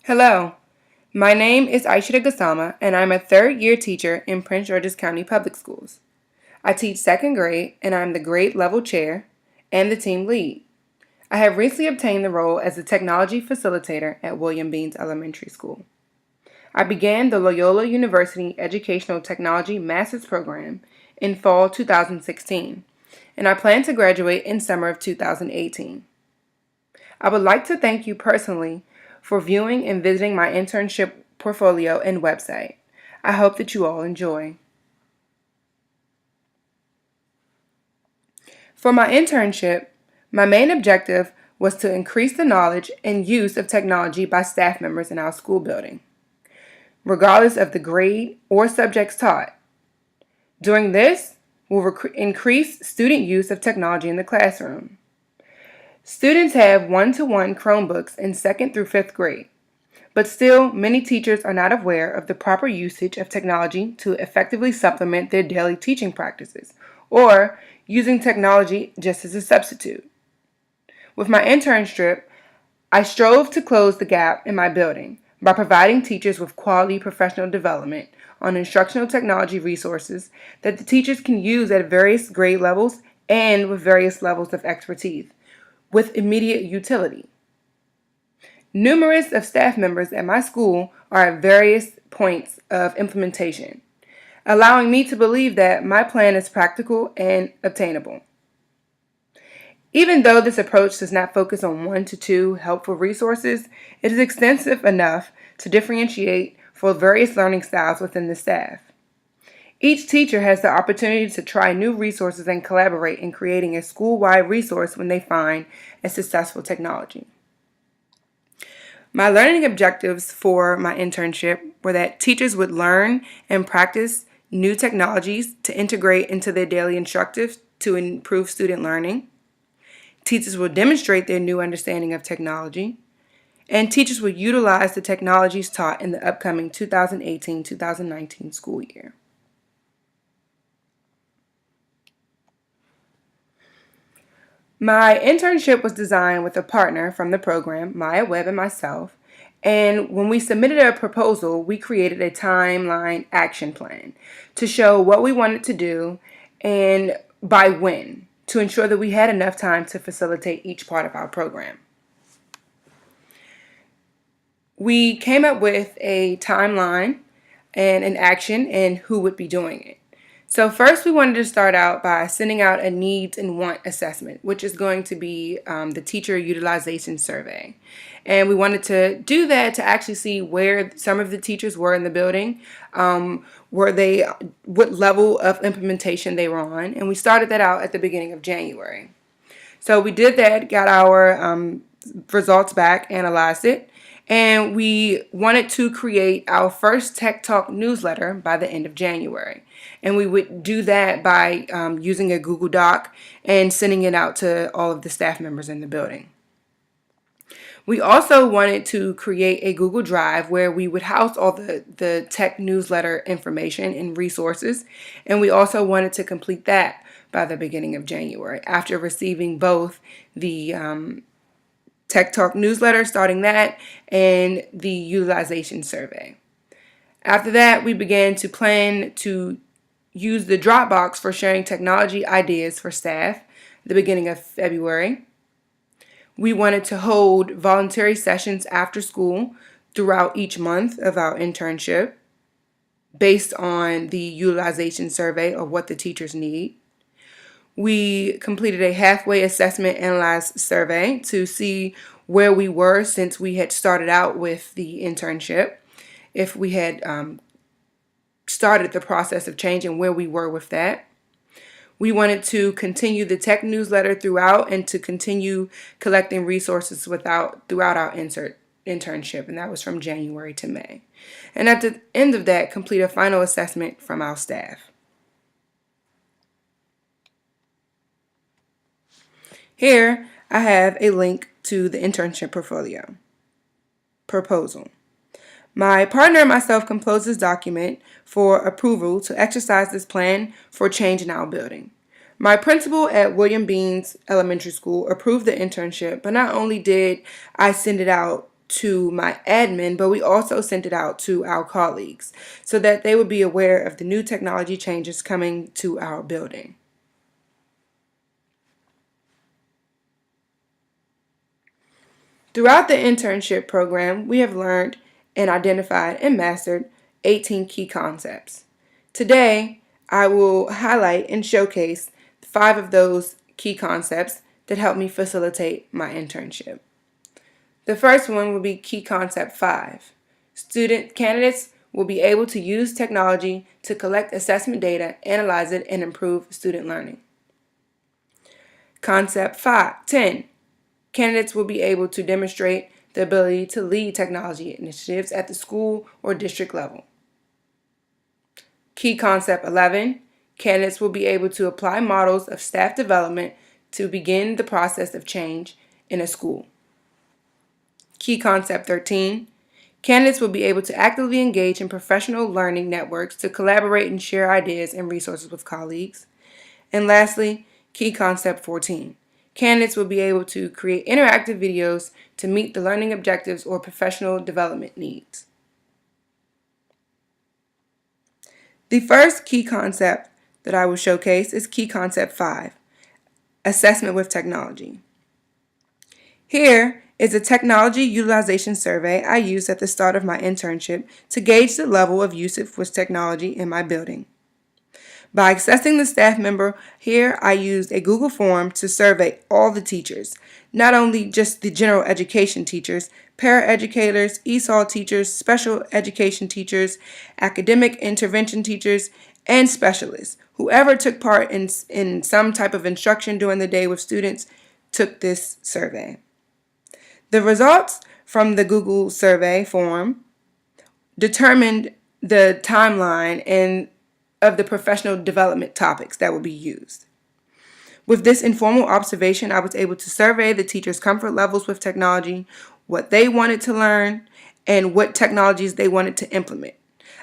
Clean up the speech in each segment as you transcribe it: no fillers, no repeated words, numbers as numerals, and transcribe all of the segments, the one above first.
Hello, my name is Aishita Gasama, and I'm a third-year teacher in Prince George's County Public Schools. I teach second grade, and I'm the grade level chair and the team lead. I have recently obtained the role as the technology facilitator at William Beans Elementary School. I began the Loyola University Educational Technology Master's Program in fall 2016, and I plan to graduate in summer of 2018. I would like to thank you personally for viewing and visiting my internship portfolio and website. I hope that you all enjoy. For my internship, my main objective was to increase the knowledge and use of technology by staff members in our school building, regardless of the grade or subjects taught. Doing this will increase student use of technology in the classroom. Students have one-to-one Chromebooks in 2nd through 5th grade, but still many teachers are not aware of the proper usage of technology to effectively supplement their daily teaching practices, or using technology just as a substitute. With my internship, I strove to close the gap in my building by providing teachers with quality professional development on instructional technology resources that the teachers can use at various grade levels and with various levels of expertise, with immediate utility. Numerous of staff members at my school are at various points of implementation, allowing me to believe that my plan is practical and obtainable. Even though this approach does not focus on 1 to 2 helpful resources, it is extensive enough to differentiate for various learning styles within the staff. Each teacher has the opportunity to try new resources and collaborate in creating a school-wide resource when they find a successful technology. My learning objectives for my internship were that teachers would learn and practice new technologies to integrate into their daily instructive to improve student learning. Teachers will demonstrate their new understanding of technology, and teachers will utilize the technologies taught in the upcoming 2018-2019 school year. My internship was designed with a partner from the program, Maya Webb and myself, and when we submitted a proposal, we created a timeline action plan to show what we wanted to do and by when, to ensure that we had enough time to facilitate each part of our program. We came up with a timeline and an action and who would be doing it. So first we wanted to start out by sending out a needs and want assessment, which is going to be the teacher utilization survey. And we wanted to do that to actually see where some of the teachers were in the building, what level of implementation they were on. And we started that out at the beginning of January. So we did that, got our results back, analyzed it, and we wanted to create our first Tech Talk newsletter by the end of January. And we would do that by using a Google Doc and sending it out to all of the staff members in the building. We also wanted to create a Google Drive where we would house all the tech newsletter information and resources. And we also wanted to complete that by the beginning of January after receiving both the Tech Talk newsletter, starting that, and the utilization survey. After that, we began to plan to use the Dropbox for sharing technology ideas for staff at the beginning of February. We wanted to hold voluntary sessions after school throughout each month of our internship based on the utilization survey of what the teachers need. We completed a halfway assessment analyzed survey to see where we were since we had started out with the internship, if we had started the process of change and where we were with that. We wanted to continue the tech newsletter throughout and to continue collecting resources throughout our internship, and that was from January to May. And at the end of that, complete a final assessment from our staff. Here, I have a link to the internship proposal. My partner and myself composed this document for approval to exercise this plan for change in our building. My principal at William Beans Elementary School approved the internship, but not only did I send it out to my admin, but we also sent it out to our colleagues so that they would be aware of the new technology changes coming to our building. Throughout the internship program, we have learned and identified and mastered 18 key concepts. Today, I will highlight and showcase 5 of those key concepts that help me facilitate my internship. The first one will be key concept 5. Student candidates will be able to use technology to collect assessment data, analyze it, and improve student learning. Concept 10. Candidates will be able to demonstrate the ability to lead technology initiatives at the school or district level. Key concept 11. Candidates will be able to apply models of staff development to begin the process of change in a school. Key concept 13. Candidates will be able to actively engage in professional learning networks to collaborate and share ideas and resources with colleagues. And lastly, key concept 14. Candidates will be able to create interactive videos to meet the learning objectives or professional development needs. The first key concept that I will showcase is key concept 5, assessment with technology. Here is a technology utilization survey I used at the start of my internship to gauge the level of usage with technology in my building. By accessing the staff member, here I used a Google form to survey all the teachers, not only just the general education teachers, paraeducators, ESOL teachers, special education teachers, academic intervention teachers, and specialists. Whoever took part in some type of instruction during the day with students took this survey. The results from the Google survey form determined the timeline and of the professional development topics that will be used. With this informal observation, I was able to survey the teachers' comfort levels with technology, what they wanted to learn, and what technologies they wanted to implement.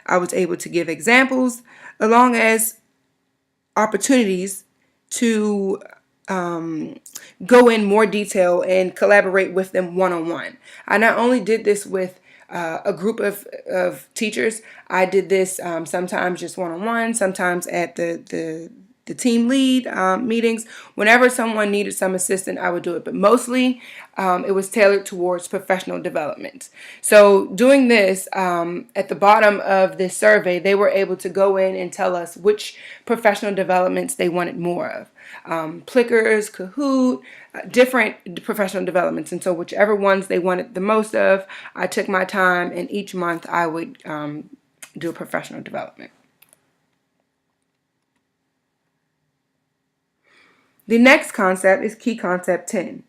I was able to give examples along as opportunities to go in more detail and collaborate with them one-on-one. I not only did this with a group of teachers, I did this sometimes just one-on-one, sometimes at the team lead meetings. Whenever someone needed some assistance, I would do it. But mostly, it was tailored towards professional development. So doing this, at the bottom of this survey, they were able to go in and tell us which professional developments they wanted more of. Plickers, Kahoot, different professional developments. And so whichever ones they wanted the most of, I took my time, and each month I would do a professional development. The next concept is key concept 10,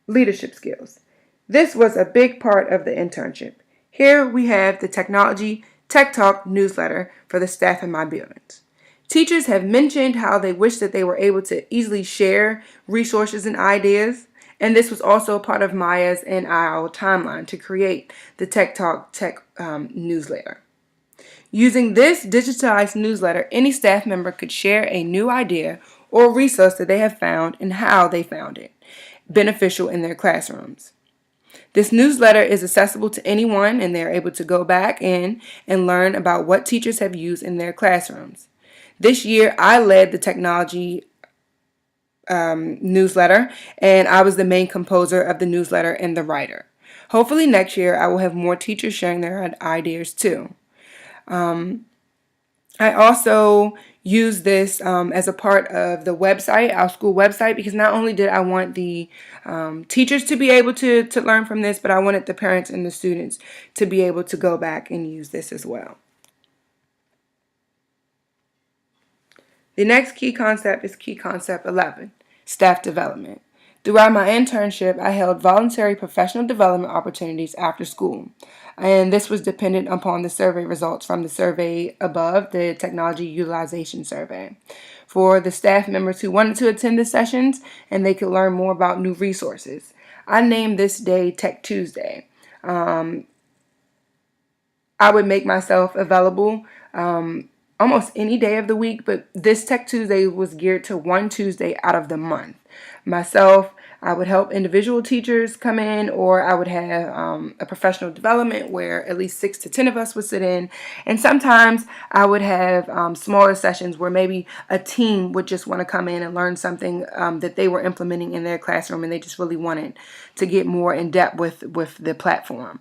leadership skills. This was a big part of the internship. Here we have the technology Tech Talk newsletter for the staff in my buildings. Teachers have mentioned how they wish that they were able to easily share resources and ideas, and this was also a part of Maya's and our timeline to create the Tech Talk newsletter. Using this digitized newsletter, any staff member could share a new idea or resource that they have found and how they found it beneficial in their classrooms. This newsletter is accessible to anyone, and they're able to go back in and learn about what teachers have used in their classrooms. This year, I led the technology newsletter, and I was the main composer of the newsletter and the writer. Hopefully next year, I will have more teachers sharing their ideas too. I also use this as a part of the website, our school website, because not only did I want the teachers to be able to learn from this, but I wanted the parents and the students to be able to go back and use this as well. The next key concept is key concept 11, staff development. Throughout my internship, I held voluntary professional development opportunities after school, and this was dependent upon the survey results from the survey above, the technology utilization survey. For the staff members who wanted to attend the sessions and they could learn more about new resources, I named this day Tech Tuesday. I would make myself available almost any day of the week, but this Tech Tuesday was geared to one Tuesday out of the month. myself, I would help individual teachers come in, or I would have a professional development where at least 6 to 10 of us would sit in. And sometimes I would have smaller sessions where maybe a team would just want to come in and learn something that they were implementing in their classroom, and they just really wanted to get more in depth with the platform.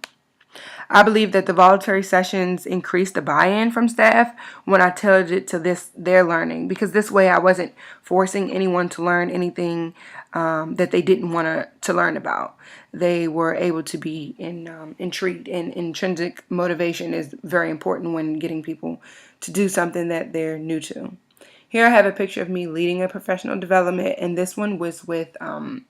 I believe that the voluntary sessions increased the buy-in from staff when I tailored it to their learning, because this way I wasn't forcing anyone to learn anything that they didn't want to learn about. They were able to be intrigued, and intrinsic motivation is very important when getting people to do something that they're new to. Here I have a picture of me leading a professional development, and this one was with the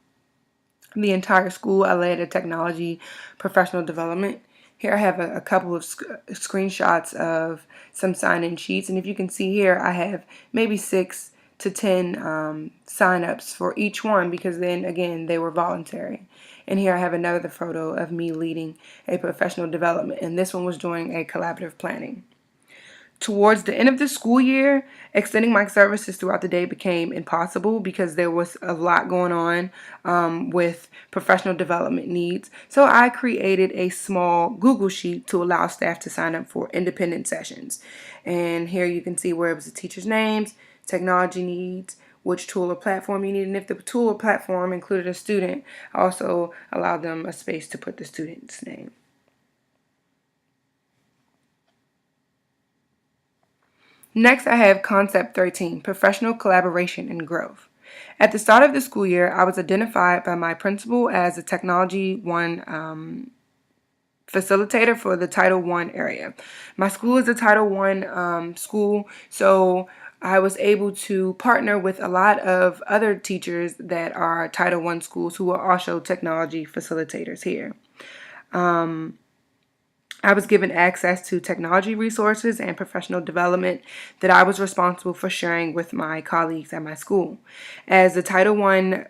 entire school. I led a technology professional development. Here I have a couple of screenshots of some sign-in sheets, and if you can see here, I have maybe 6 to 10 sign-ups for each one, because then again they were voluntary. And here I have another photo of me leading a professional development, and this one was doing a collaborative planning. Towards the end of the school year, extending my services throughout the day became impossible because there was a lot going on with professional development needs. So I created a small Google Sheet to allow staff to sign up for independent sessions. And here you can see where it was the teacher's names, technology needs, which tool or platform you need. And if the tool or platform included a student, I also allowed them a space to put the student's name. Next, I have Concept 13, Professional Collaboration and Growth. At the start of the school year, I was identified by my principal as a Technology 1 facilitator for the Title I area. My school is a Title I school, so I was able to partner with a lot of other teachers that are Title I schools who are also technology facilitators here. I was given access to technology resources and professional development that I was responsible for sharing with my colleagues at my school. As the Title I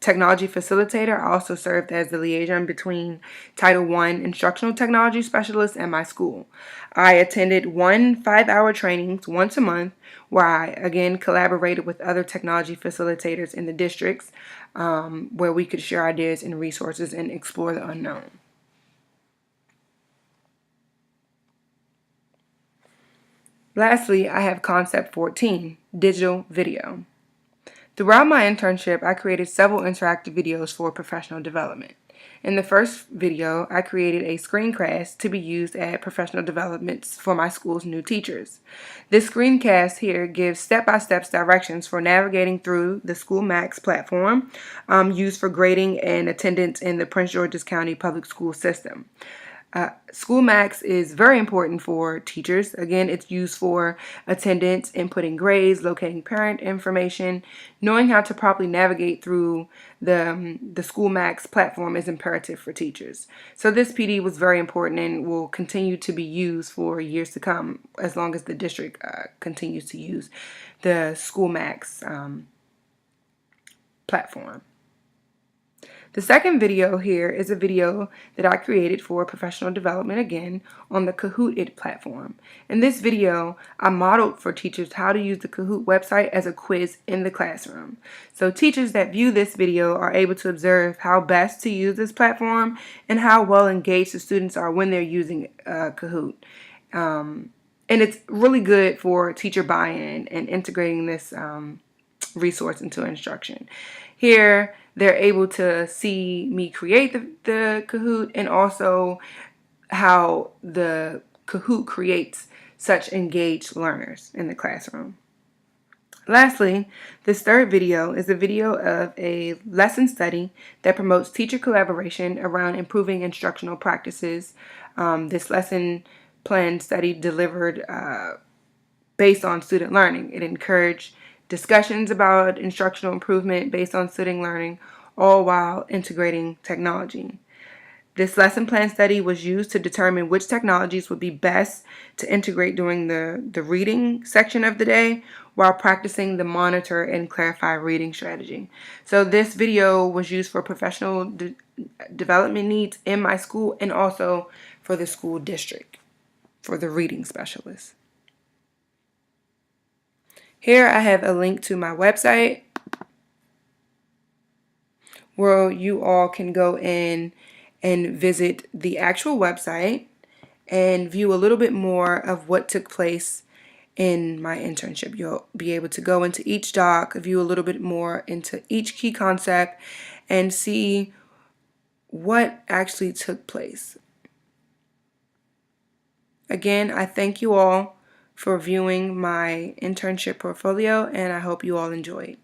technology facilitator, I also served as the liaison between Title I instructional technology specialists and my school. I attended 5-hour trainings once a month where I again collaborated with other technology facilitators in the districts, where we could share ideas and resources and explore the unknown. Lastly, I have Concept 14, Digital Video. Throughout my internship, I created several interactive videos for professional development. In the first video, I created a screencast to be used at professional developments for my school's new teachers. This screencast here gives step-by-step directions for navigating through the School Max platform used for grading and attendance in the Prince George's County Public School System. School Max is very important for teachers. Again, it's used for attendance, inputting grades, locating parent information. Knowing how to properly navigate through the School Max platform is imperative for teachers. So this PD was very important and will continue to be used for years to come, as long as the district continues to use the School Max platform. The second video here is a video that I created for professional development, again, on the Kahoot! Platform. In this video, I modeled for teachers how to use the Kahoot! Website as a quiz in the classroom. So teachers that view this video are able to observe how best to use this platform and how well engaged the students are when they're using Kahoot! And it's really good for teacher buy-in and integrating this resource into instruction. Here, they're able to see me create the Kahoot! And also how the Kahoot! Creates such engaged learners in the classroom. Lastly, this third video is a video of a lesson study that promotes teacher collaboration around improving instructional practices. This lesson plan study delivered based on student learning. It encouraged discussions about instructional improvement based on student learning, all while integrating technology. This lesson plan study was used to determine which technologies would be best to integrate during the reading section of the day while practicing the monitor and clarify reading strategy. So this video was used for professional development needs in my school and also for the school district, for the reading specialist. Here I have a link to my website. where you all can go in and visit the actual website and view a little bit more of what took place in my internship. You'll be able to go into each doc, view a little bit more into each key concept, and see what actually took place. Again, I thank you all for viewing my internship portfolio, and I hope you all enjoyed.